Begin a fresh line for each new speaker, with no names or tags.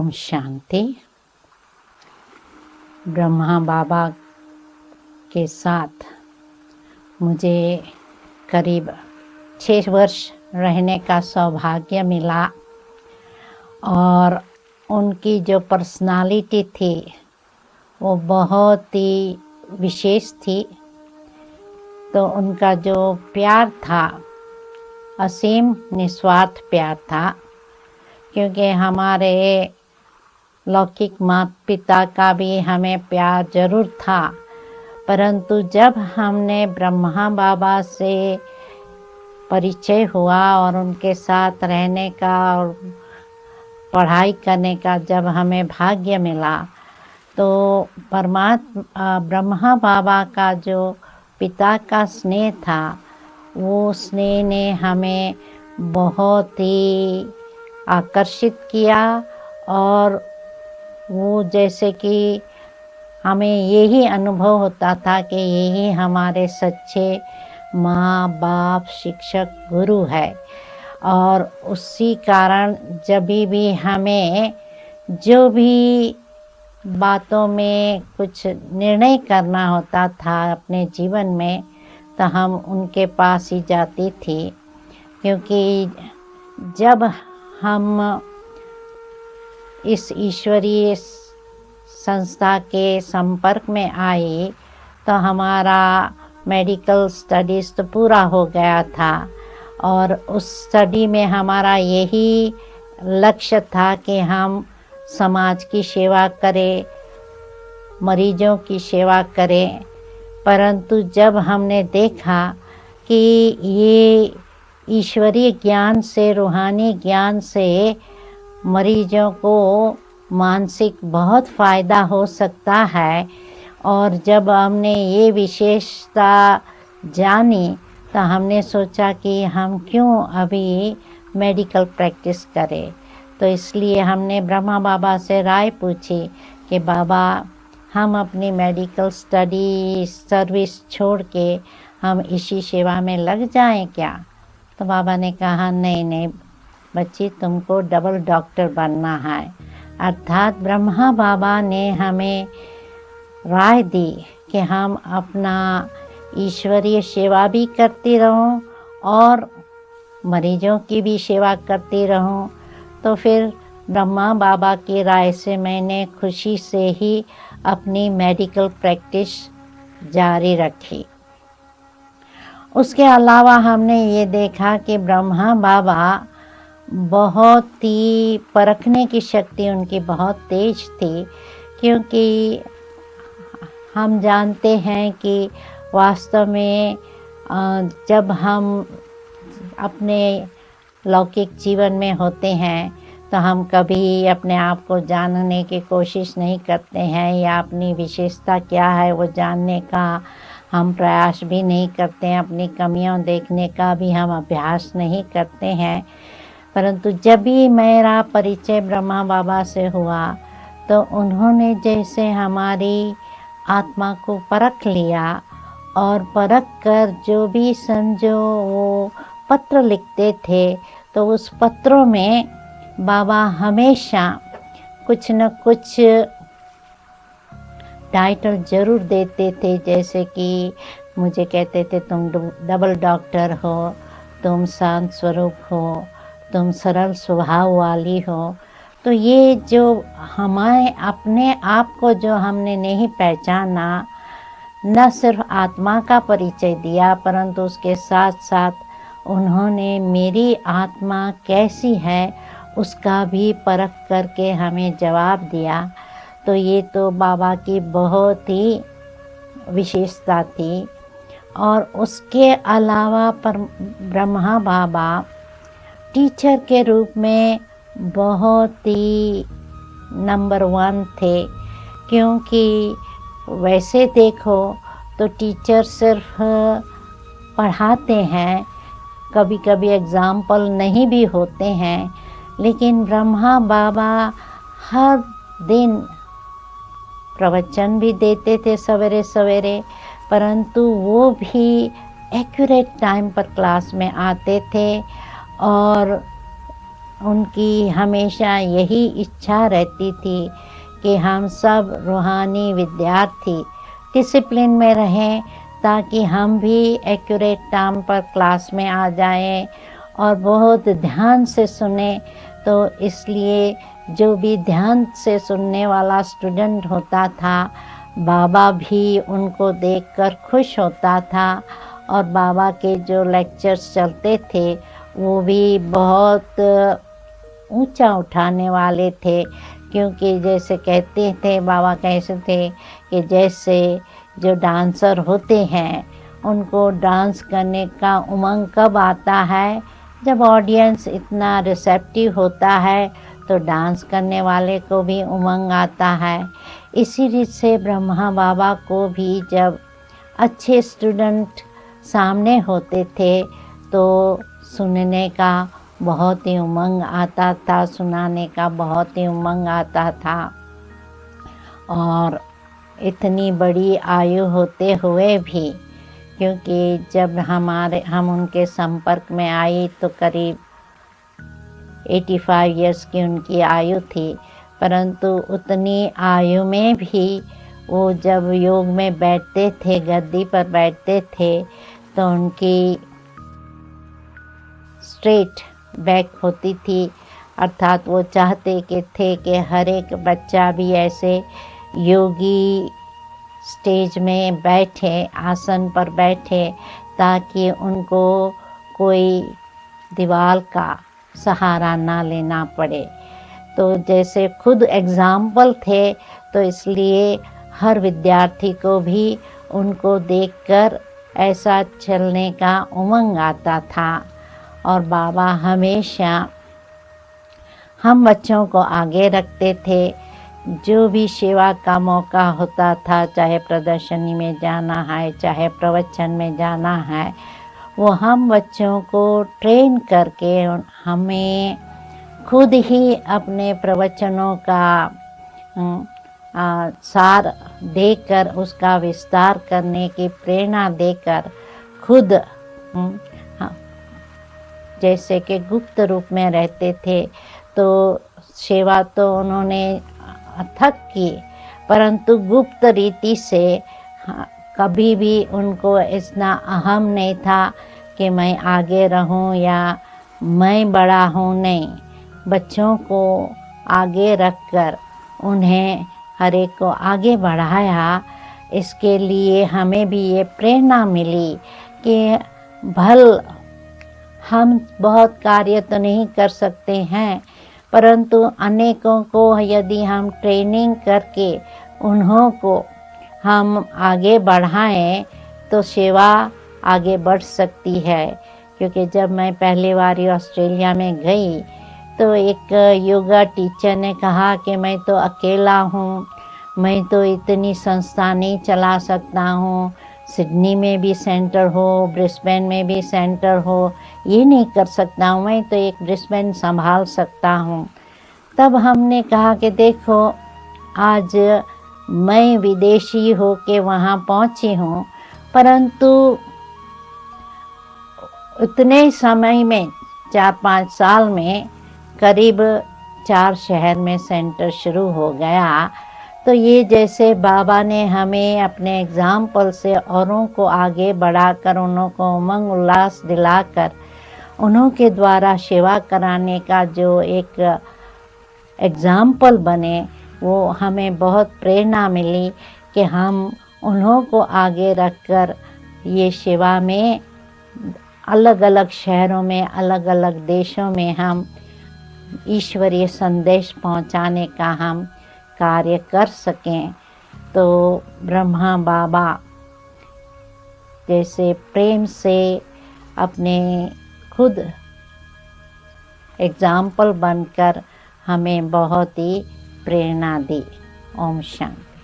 ओम शांति। ब्रह्मा बाबा के साथ मुझे करीब 6 वर्ष रहने का सौभाग्य मिला और उनकी जो पर्सनालिटी थी वो बहुत ही विशेष थी। तो उनका जो प्यार था असीम निस्वार्थ प्यार था, क्योंकि हमारे लौकिक माता पिता का भी हमें प्यार ज़रूर था, परंतु जब हमने ब्रह्मा बाबा से परिचय हुआ और उनके साथ रहने का और पढ़ाई करने का जब हमें भाग्य मिला, तो ब्रह्मा बाबा का जो पिता का स्नेह था वो स्नेह ने हमें बहुत ही आकर्षित किया। और वो जैसे कि हमें यही अनुभव होता था कि यही हमारे सच्चे माँ बाप शिक्षक गुरु है। और उसी कारण जब भी हमें जो भी बातों में कुछ निर्णय करना होता था अपने जीवन में, तो हम उनके पास ही जाती थी, क्योंकि जब हम इस ईश्वरीय संस्था के संपर्क में आए तो हमारा मेडिकल स्टडीज़ तो पूरा हो गया था और उस स्टडी में हमारा यही लक्ष्य था कि हम समाज की सेवा करें, मरीजों की सेवा करें। परंतु जब हमने देखा कि ये ईश्वरीय ज्ञान से, रूहानी ज्ञान से मरीजों को मानसिक बहुत फ़ायदा हो सकता है, और जब हमने ये विशेषता जानी तो हमने सोचा कि हम क्यों अभी मेडिकल प्रैक्टिस करें। तो इसलिए हमने ब्रह्मा बाबा से राय पूछी कि बाबा, हम अपनी मेडिकल स्टडी सर्विस छोड़ के हम इसी सेवा में लग जाएं क्या? तो बाबा ने कहा नहीं नहीं बच्ची, तुमको डबल डॉक्टर बनना है। अर्थात ब्रह्मा बाबा ने हमें राय दी कि हम अपना ईश्वरीय सेवा भी करती रहूं और मरीजों की भी सेवा करती रहूं। तो फिर ब्रह्मा बाबा की राय से मैंने खुशी से ही अपनी मेडिकल प्रैक्टिस जारी रखी। उसके अलावा हमने ये देखा कि ब्रह्मा बाबा बहुत ही परखने की शक्ति उनकी बहुत तेज थी, क्योंकि हम जानते हैं कि वास्तव में जब हम अपने लौकिक जीवन में होते हैं तो हम कभी अपने आप को जानने की कोशिश नहीं करते हैं, या अपनी विशेषता क्या है वो जानने का हम प्रयास भी नहीं करते हैं, अपनी कमियां देखने का भी हम अभ्यास नहीं करते हैं। परंतु जब भी मेरा परिचय ब्रह्मा बाबा से हुआ तो उन्होंने जैसे हमारी आत्मा को परख लिया और परख कर जो भी समझो वो पत्र लिखते थे, तो उस पत्रों में बाबा हमेशा कुछ न कुछ टाइटल ज़रूर देते थे। जैसे कि मुझे कहते थे तुम डबल डॉक्टर हो, तुम शांत स्वरूप हो, तुम सरल स्वभाव वाली हो। तो ये जो हमारे अपने आप को जो हमने नहीं पहचाना, न सिर्फ आत्मा का परिचय दिया परंतु उसके साथ साथ उन्होंने मेरी आत्मा कैसी है उसका भी परख करके हमें जवाब दिया। तो ये तो बाबा की बहुत ही विशेषता थी। और उसके अलावा ब्रह्मा बाबा टीचर के रूप में बहुत ही नंबर 1 थे, क्योंकि वैसे देखो तो टीचर सिर्फ पढ़ाते हैं, कभी कभी एग्ज़ाम्पल नहीं भी होते हैं, लेकिन ब्रह्मा बाबा हर दिन प्रवचन भी देते थे सवेरे सवेरे, परंतु वो भी एक्यूरेट टाइम पर क्लास में आते थे और उनकी हमेशा यही इच्छा रहती थी कि हम सब रूहानी विद्यार्थी डिसिप्लिन में रहें, ताकि हम भी एक्यूरेट टाइम पर क्लास में आ जाएं और बहुत ध्यान से सुने। तो इसलिए जो भी ध्यान से सुनने वाला स्टूडेंट होता था, बाबा भी उनको देखकर खुश होता था। और बाबा के जो लेक्चर्स चलते थे वो भी बहुत ऊंचा उठाने वाले थे, क्योंकि जैसे कहते थे, बाबा कहते थे कि जैसे जो डांसर होते हैं उनको डांस करने का उमंग कब आता है, जब ऑडियंस इतना रिसेप्टिव होता है तो डांस करने वाले को भी उमंग आता है। इसी रीत से ब्रह्मा बाबा को भी जब अच्छे स्टूडेंट सामने होते थे तो सुनने का बहुत ही उमंग आता था, सुनाने का बहुत ही उमंग आता था। और इतनी बड़ी आयु होते हुए भी, क्योंकि जब हम उनके संपर्क में आई तो करीब 85 इयर्स की उनकी आयु थी, परंतु उतनी आयु में भी वो जब योग में बैठते थे, गद्दी पर बैठते थे, तो उनकी स्ट्रेट बैक होती थी। अर्थात वो चाहते थे कि हर एक बच्चा भी ऐसे योगी स्टेज में बैठे, आसन पर बैठे, ताकि उनको कोई दीवार का सहारा ना लेना पड़े। तो जैसे खुद एग्जाम्पल थे, तो इसलिए हर विद्यार्थी को भी उनको देखकर ऐसा चलने का उमंग आता था। और बाबा हमेशा हम बच्चों को आगे रखते थे। जो भी सेवा का मौका होता था, चाहे प्रदर्शनी में जाना है, चाहे प्रवचन में जाना है, वो हम बच्चों को ट्रेन करके हमें खुद ही अपने प्रवचनों का सार देकर, उसका विस्तार करने की प्रेरणा देकर खुद जैसे कि गुप्त रूप में रहते थे। तो सेवा तो उन्होंने अथक की, परंतु गुप्त रीति से कभी भी उनको इतना अहम नहीं था कि मैं आगे रहूं या मैं बड़ा हूं। नहीं, बच्चों को आगे रखकर उन्हें हर एक को आगे बढ़ाया। इसके लिए हमें भी ये प्रेरणा मिली कि भल हम बहुत कार्य तो नहीं कर सकते हैं, परंतु अनेकों को यदि हम ट्रेनिंग करके उन्हों को हम आगे बढ़ाएं तो सेवा आगे बढ़ सकती है। क्योंकि जब मैं पहली बार ऑस्ट्रेलिया में गई तो एक योगा टीचर ने कहा कि मैं तो अकेला हूँ, मैं तो इतनी संस्था नहीं चला सकता हूँ, सिडनी में भी सेंटर हो, ब्रिस्बेन में भी सेंटर हो, ये नहीं कर सकता हूँ, मैं तो एक ब्रिस्बेन संभाल सकता हूँ। तब हमने कहा कि देखो, आज मैं विदेशी हो के वहाँ पहुँची हूँ, परंतु उतने समय में 4-5 साल में करीब 4 शहर में सेंटर शुरू हो गया। तो ये जैसे बाबा ने हमें अपने एग्जाम्पल से औरों को आगे बढ़ाकर, उन्हों को उमंग उल्लास दिलाकर, उन्हों के द्वारा सेवा कराने का जो एक एग्जाम्पल बने, वो हमें बहुत प्रेरणा मिली कि हम उन्हों को आगे रखकर ये सेवा में अलग अलग शहरों में, अलग अलग देशों में हम ईश्वरीय संदेश पहुंचाने का हम कार्य कर सकें। तो ब्रह्मा बाबा जैसे प्रेम से अपने खुद एग्जाम्पल बनकर हमें बहुत ही प्रेरणा दी। ओम शांति।